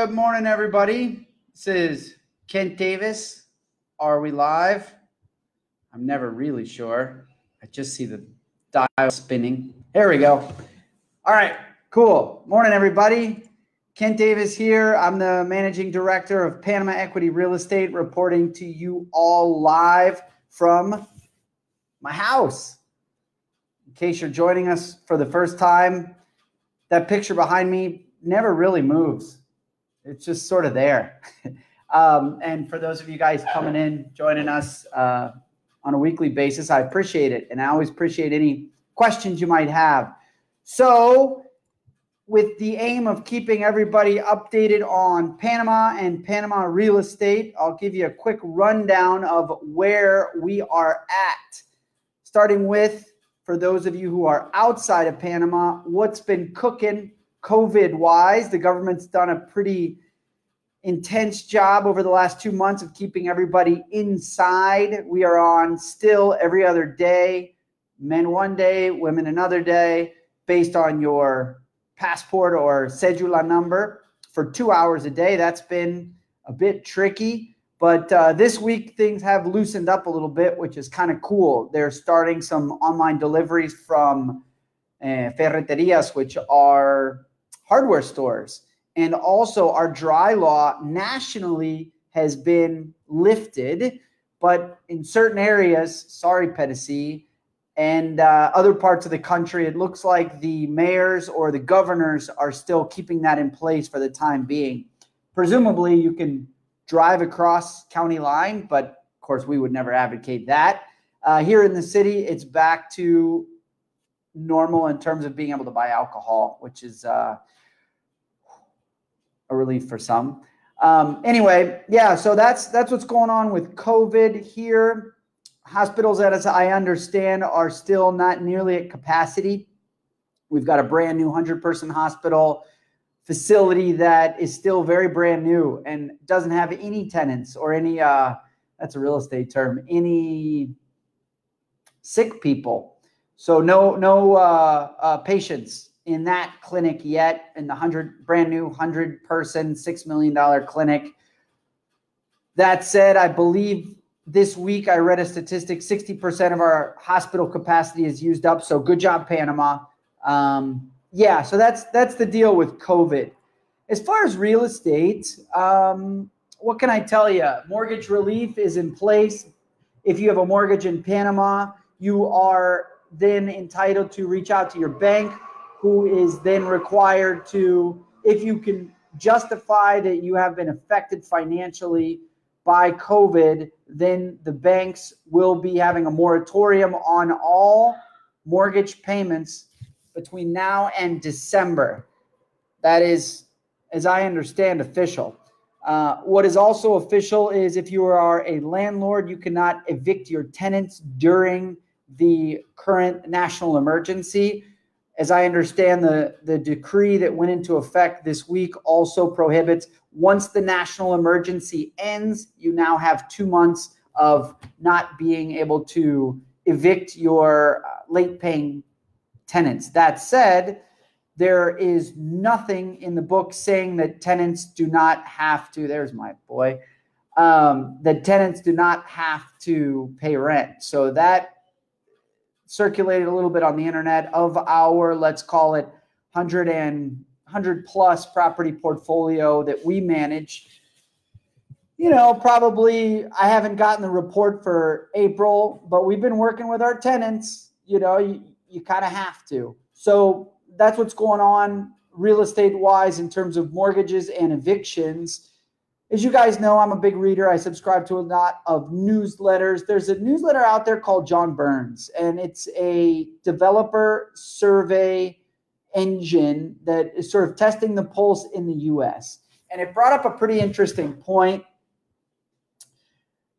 Good morning, everybody. This is Kent Davis. Are we live? I'm never really sure. I just see the dial spinning. There we go. All right, cool. Morning, everybody. Kent Davis here. I'm the managing director of Panama Equity Real Estate, reporting to you all live from my house. In case you're joining us for the first time, that picture behind me never really moves. It's just sort of there. And for those of you guys coming in, joining us on a weekly basis, I appreciate it. And I always appreciate any questions you might have. So with the aim of keeping everybody updated on Panama and Panama real estate, I'll give you a quick rundown of where we are at. Starting with, for those of you who are outside of Panama, what's been cooking COVID-wise. The government's done a pretty intense job over the last 2 months of keeping everybody inside. We are on still every other day, men one day, women another day, based on your passport or cedula number for 2 hours a day. That's been a bit tricky, but this week things have loosened up a little bit, which is kind of cool. They're starting some online deliveries from ferreterias, which are hardware stores. And also our dry law nationally has been lifted, but in certain areas, sorry, Pedisi, and other parts of the country, it looks like the mayors or the governors are still keeping that in place for the time being. Presumably you can drive across county line, but of course we would never advocate that. Here in the city, it's back to normal in terms of being able to buy alcohol, which is a relief for some. Anyway, yeah, so that's what's going on with COVID here. Hospitals, as I understand, are still not nearly at capacity. We've got a brand new 100-person hospital facility that is still very brand new and doesn't have any tenants or any, that's a real estate term, any sick people. So no patients in that clinic yet, in the brand new 100-person, $6 million clinic. That said, I believe this week I read a statistic, 60% of our hospital capacity is used up. So good job, Panama. Yeah, so that's the deal with COVID. As far as real estate, what can I tell you? Mortgage relief is in place. If you have a mortgage in Panama, you are then entitled to reach out to your bank, who is then required to, if you can justify that you have been affected financially by COVID, then the banks will be having a moratorium on all mortgage payments between now and December. That is, as I understand, official. What is also official is if you are a landlord, you cannot evict your tenants during the current national emergency. As I understand, the decree that went into effect this week also prohibits, once the national emergency ends, you now have 2 months of not being able to evict your late paying tenants. That said, there is nothing in the book saying that tenants do not have to, there's my boy, that tenants do not have to pay rent. So that circulated a little bit on the internet. Of our, let's call it 100 plus property portfolio that we manage, you know, probably I haven't gotten the report for April, but we've been working with our tenants. You know, you kind of have to. So that's what's going on real estate wise in terms of mortgages and evictions. As you guys know, I'm a big reader. I subscribe to a lot of newsletters. There's a newsletter out there called John Burns, and it's a developer survey engine that is sort of testing the pulse in the US. And it brought up a pretty interesting point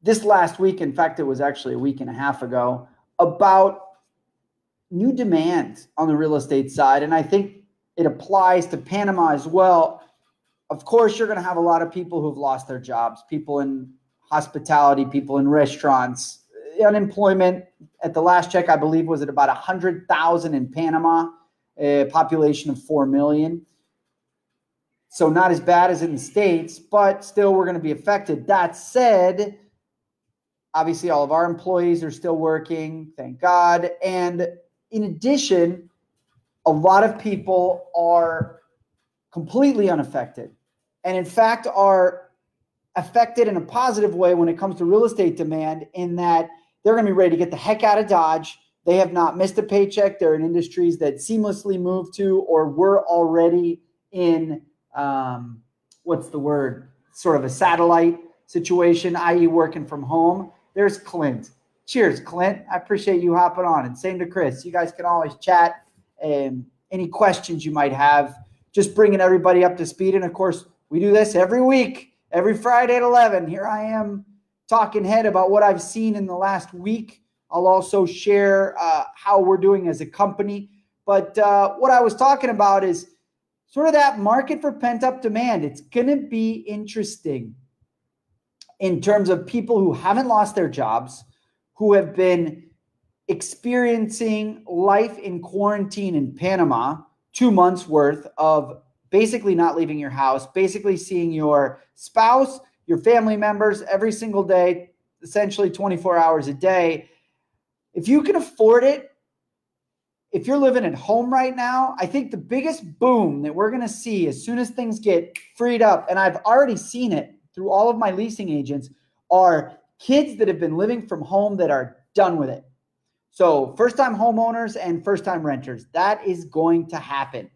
this last week. In fact, it was actually a week and a half ago, about new demand on the real estate side. And I think it applies to Panama as well. Of course, you're going to have a lot of people who've lost their jobs, people in hospitality, people in restaurants. Unemployment at the last check, I believe, was at about 100,000 in Panama, a population of 4 million. So not as bad as in the States, but still we're going to be affected. That said, obviously all of our employees are still working, thank God. And in addition, a lot of people are completely unaffected, and in fact are affected in a positive way when it comes to real estate demand, in that they're going to be ready to get the heck out of Dodge. They have not missed a paycheck. They're in industries that seamlessly moved to or were already in, what's the word, sort of a satellite situation, i.e. working from home. There's Clint. Cheers, Clint. I appreciate you hopping on. And same to Chris. You guys can always chat. Any questions you might have, just bringing everybody up to speed. And of course, we do this every week, every Friday at 11. Here I am talking head about what I've seen in the last week. I'll also share how we're doing as a company. But what I was talking about is sort of that market for pent-up demand. It's going to be interesting in terms of people who haven't lost their jobs, who have been experiencing life in quarantine in Panama, 2 months worth of basically not leaving your house, basically seeing your spouse, your family members every single day, essentially 24 hours a day. If you can afford it, if you're living at home right now, I think the biggest boom that we're going to see as soon as things get freed up, and I've already seen it through all of my leasing agents, are kids that have been living from home that are done with it. So first-time homeowners and first-time renters, that is going to happen.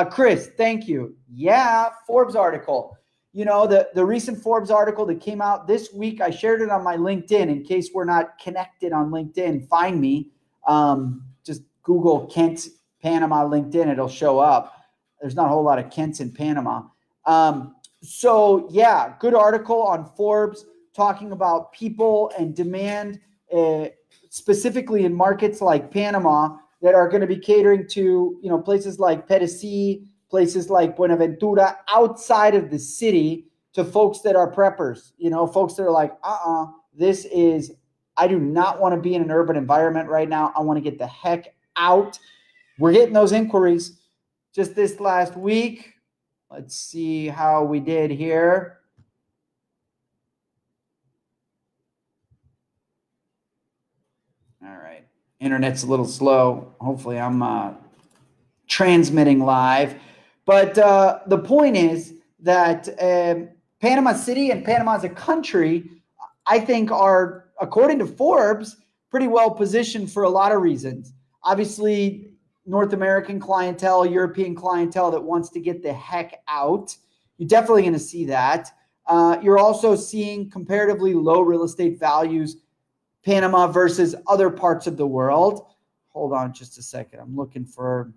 Chris, thank you. Yeah, Forbes article. You know, the recent Forbes article that came out this week, I shared it on my LinkedIn. In case we're not connected on LinkedIn, find me. Just Google Kent, Panama, LinkedIn. It'll show up. There's not a whole lot of Kents in Panama. So, yeah, good article on Forbes talking about people and demand, specifically in markets like Panama that are going to be catering to, you know, places like Pedesí, places like Buenaventura, outside of the city, to folks that are preppers, you know, folks that are like, I do not want to be in an urban environment right now. I want to get the heck out. We're getting those inquiries just this last week. Let's see how we did here. All right. Internet's a little slow. Hopefully I'm transmitting live. But the point is that Panama City and Panama as a country, I think, are, according to Forbes, pretty well positioned for a lot of reasons. Obviously, North American clientele, European clientele that wants to get the heck out. You're definitely going to see that. You're also seeing comparatively low real estate values, Panama versus other parts of the world. Hold on just a second. I'm looking for,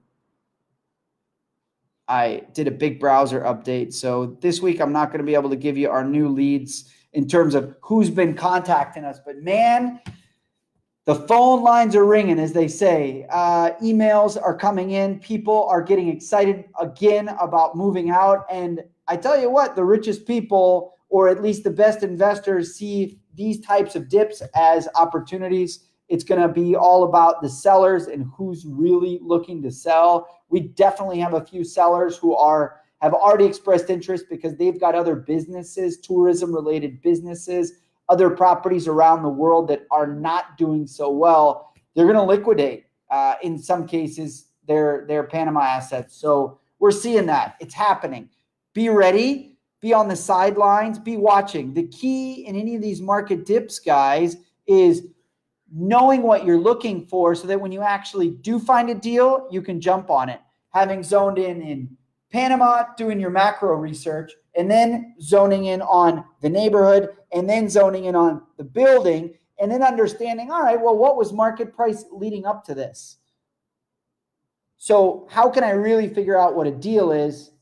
I did a big browser update. So this week, I'm not going to be able to give you our new leads in terms of who's been contacting us. But man, the phone lines are ringing, as they say. Emails are coming in. People are getting excited again about moving out. And I tell you what, the richest people, or at least the best investors, see these types of dips as opportunities. It's going to be all about the sellers and who's really looking to sell. We definitely have a few sellers who have already expressed interest because they've got other businesses, tourism-related businesses, other properties around the world that are not doing so well. They're going to liquidate, in some cases, their Panama assets. So we're seeing that. It's happening. Be ready. Be on the sidelines. Be watching. The key in any of these market dips, guys, is knowing what you're looking for so that when you actually do find a deal, you can jump on it. Having zoned in Panama, doing your macro research, and then zoning in on the neighborhood, and then zoning in on the building, and then understanding, all right, well, what was market price leading up to this? So how can I really figure out what a deal is?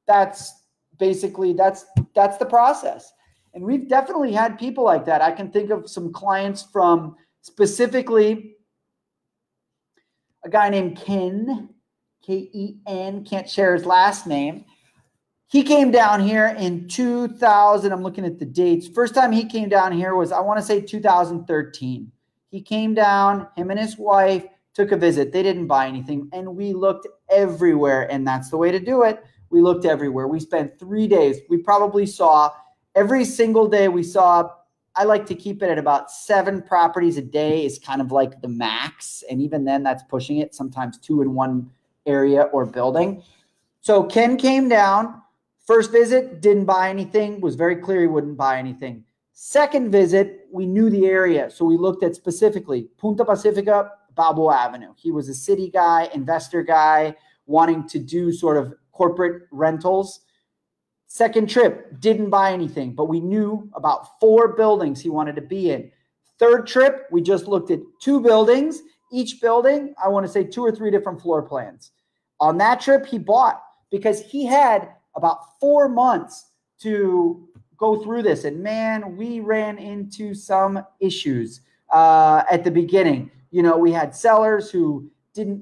That's basically, that's the process. And we've definitely had people like that. I can think of some clients from specifically a guy named Ken, K-E-N, can't share his last name. He came down here in 2000. I'm looking at the dates. First time he came down here was, I want to say 2013. He came down, him and his wife took a visit. They didn't buy anything, and we looked everywhere, and that's the way to do it. We looked everywhere. We spent 3 days. We probably saw every single day we saw, I like to keep it at about 7 properties a day is kind of like the max. And even then that's pushing it, sometimes 2 in one area or building. So Ken came down. First visit, didn't buy anything, was very clear he wouldn't buy anything. Second visit, we knew the area. So we looked at specifically Punta Pacifica, Balboa Avenue. He was a city guy, investor guy, wanting to do sort of corporate rentals. Second trip, didn't buy anything, but we knew about 4 buildings he wanted to be in. Third trip, we just looked at 2 buildings. Each building, I want to say 2 or 3 different floor plans. On that trip, he bought because he had about 4 months to go through this. And man, we ran into some issues at the beginning. You know, we had sellers who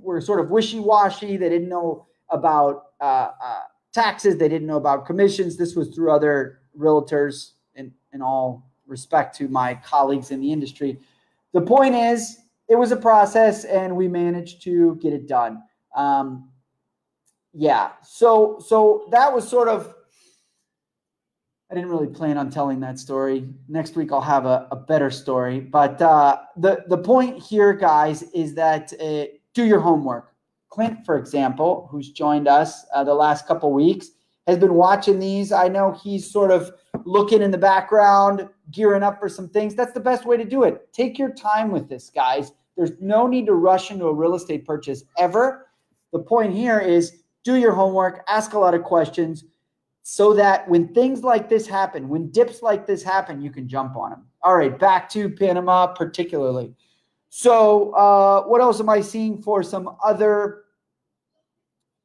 were sort of wishy-washy. They didn't know about taxes. They didn't know about commissions. This was through other realtors, in all respect to my colleagues in the industry. The point is, it was a process and we managed to get it done. Yeah, so that was sort of, I didn't really plan on telling that story. Next week I'll have a better story. But the point here, guys, is that do your homework. Clint, for example, who's joined us the last couple weeks, has been watching these. I know he's sort of looking in the background, gearing up for some things. That's the best way to do it. Take your time with this, guys. There's no need to rush into a real estate purchase ever. The point here is do your homework, ask a lot of questions so that when things like this happen, when dips like this happen, you can jump on them. All right, back to Panama particularly. So what else am I seeing for some other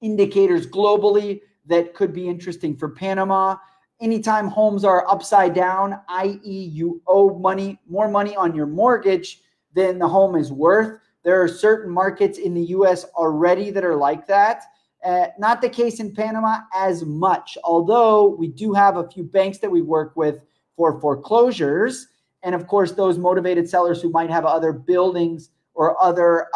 indicators globally that could be interesting for Panama? Anytime homes are upside down, i.e. you owe money, more money on your mortgage than the home is worth. There are certain markets in the U.S. already that are like that. Not the case in Panama as much, although we do have a few banks that we work with for foreclosures. And of course, those motivated sellers who might have other buildings or other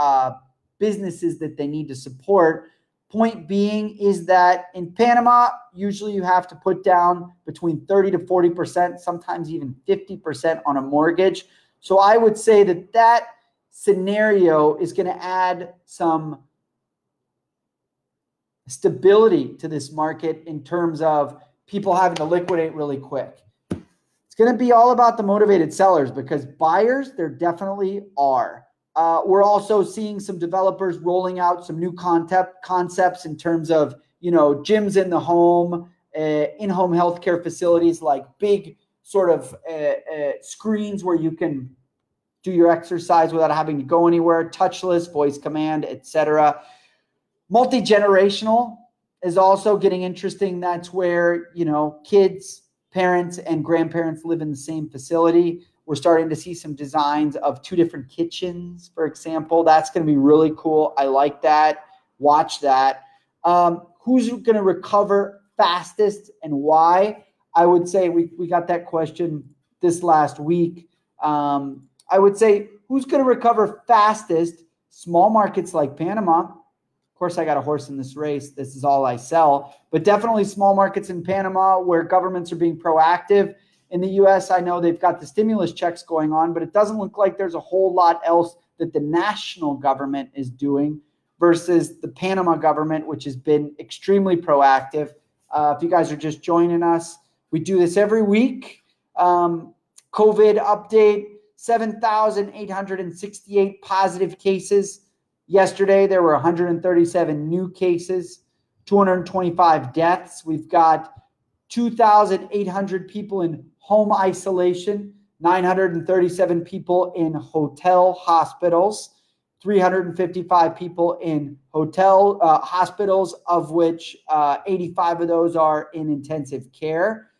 businesses that they need to support. Point being is that in Panama, usually you have to put down between 30 to 40%, sometimes even 50% on a mortgage. So I would say that that scenario is going to add some stability to this market in terms of people having to liquidate really quick. It's going to be all about the motivated sellers because buyers, there definitely are. We're also seeing some developers rolling out some new concepts in terms of, you know, gyms in the home, in-home healthcare facilities, like big sort of screens where you can do your exercise without having to go anywhere, touchless, voice command, etc. Multi-generational is also getting interesting. That's where, you know, kids, parents, and grandparents live in the same facility. We're starting to see some designs of 2 different kitchens, for example. That's going to be really cool. I like that. Watch that. Who's going to recover fastest and why? I would say we got that question this last week. I would say who's going to recover fastest? Small markets like Panama. Of course, I got a horse in this race. This is all I sell. But definitely small markets in Panama where governments are being proactive. In the U.S., I know they've got the stimulus checks going on, but it doesn't look like there's a whole lot else that the national government is doing versus the Panama government, which has been extremely proactive. If you guys are just joining us, we do this every week. COVID update, 7,868 positive cases. Yesterday, there were 137 new cases, 225 deaths. We've got 2,800 people in home isolation, 937 people in hotel hospitals, 355 people in hotel hospitals, of which 85 of those are in intensive care.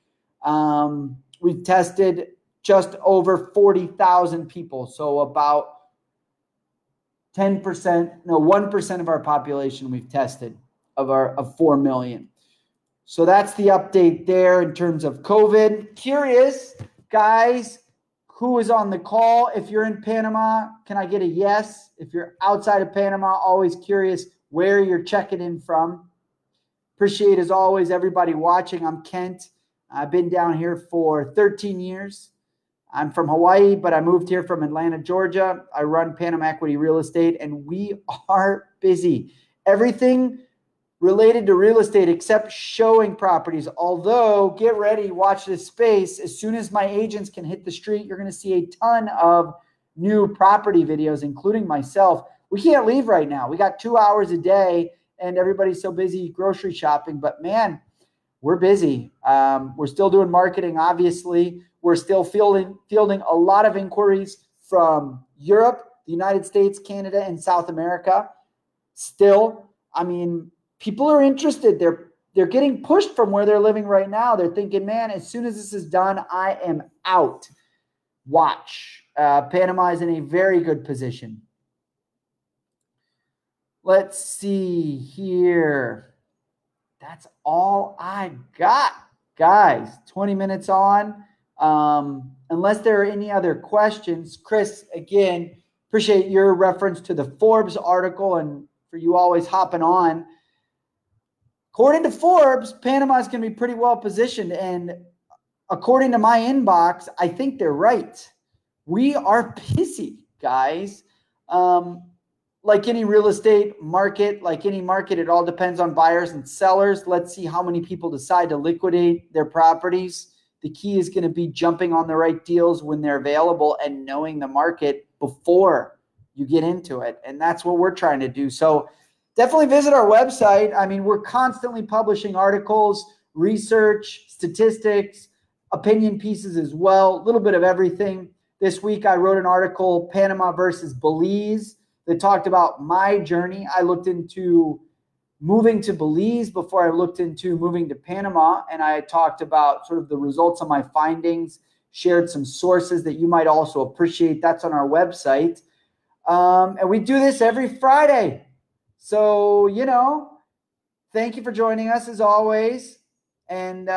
We've tested just over 40,000 people, so about 1% of our population we've tested of 4 million. So that's the update there in terms of COVID. Curious, guys, who is on the call? If you're in Panama, can I get a yes? If you're outside of Panama, always curious where you're checking in from. Appreciate, as always, everybody watching. I'm Kent. I've been down here for 13 years. I'm from Hawaii, but I moved here from Atlanta, Georgia. I run Panama Equity Real Estate, and we are busy. Everything related to real estate except showing properties. Although, get ready, watch this space. As soon as my agents can hit the street, you're going to see a ton of new property videos, including myself. We can't leave right now. We got 2 hours a day, and everybody's so busy grocery shopping. But, man, we're busy. We're still doing marketing, obviously. We're still fielding a lot of inquiries from Europe, the United States, Canada, and South America. Still, I mean, people are interested. They're getting pushed from where they're living right now. They're thinking, man, as soon as this is done, I am out. Watch. Panama is in a very good position. Let's see here. That's all I got, guys. 20 minutes on. Unless there are any other questions, Chris, again, appreciate your reference to the Forbes article and for you always hopping on. According to Forbes, Panama is going to be pretty well positioned. And according to my inbox, I think they're right. We are busy, guys. Like any real estate market, like any market, it all depends on buyers and sellers. Let's see how many people decide to liquidate their properties. The key is going to be jumping on the right deals when they're available and knowing the market before you get into it. And that's what we're trying to do. So definitely visit our website. I mean, we're constantly publishing articles, research, statistics, opinion pieces as well, a little bit of everything. This week, I wrote an article, Panama versus Belize, that talked about my journey. I looked into moving to Belize before I looked into moving to Panama, and I talked about sort of the results of my findings, shared some sources that you might also appreciate. That's on our website. And we do this every Friday. So, thank you for joining us as always, and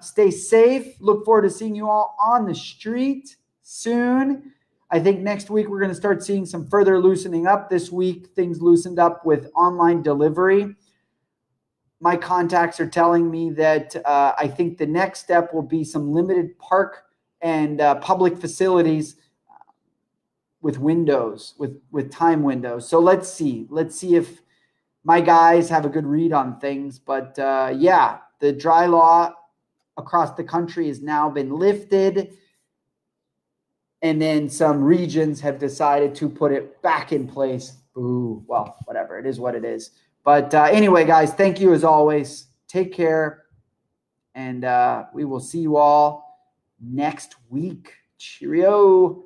stay safe. Look forward to seeing you all on the street soon. I think next week we're going to start seeing some further loosening up. This week, things loosened up with online delivery. My contacts are telling me that I think the next step will be some limited park and public facilities with windows, with time windows. So let's see. Let's see if my guys have a good read on things. But yeah, the dry law across the country has now been lifted. And then some regions have decided to put it back in place. Ooh, well, whatever. It is what it is. But anyway, guys, thank you as always. Take care. And we will see you all next week. Cheerio.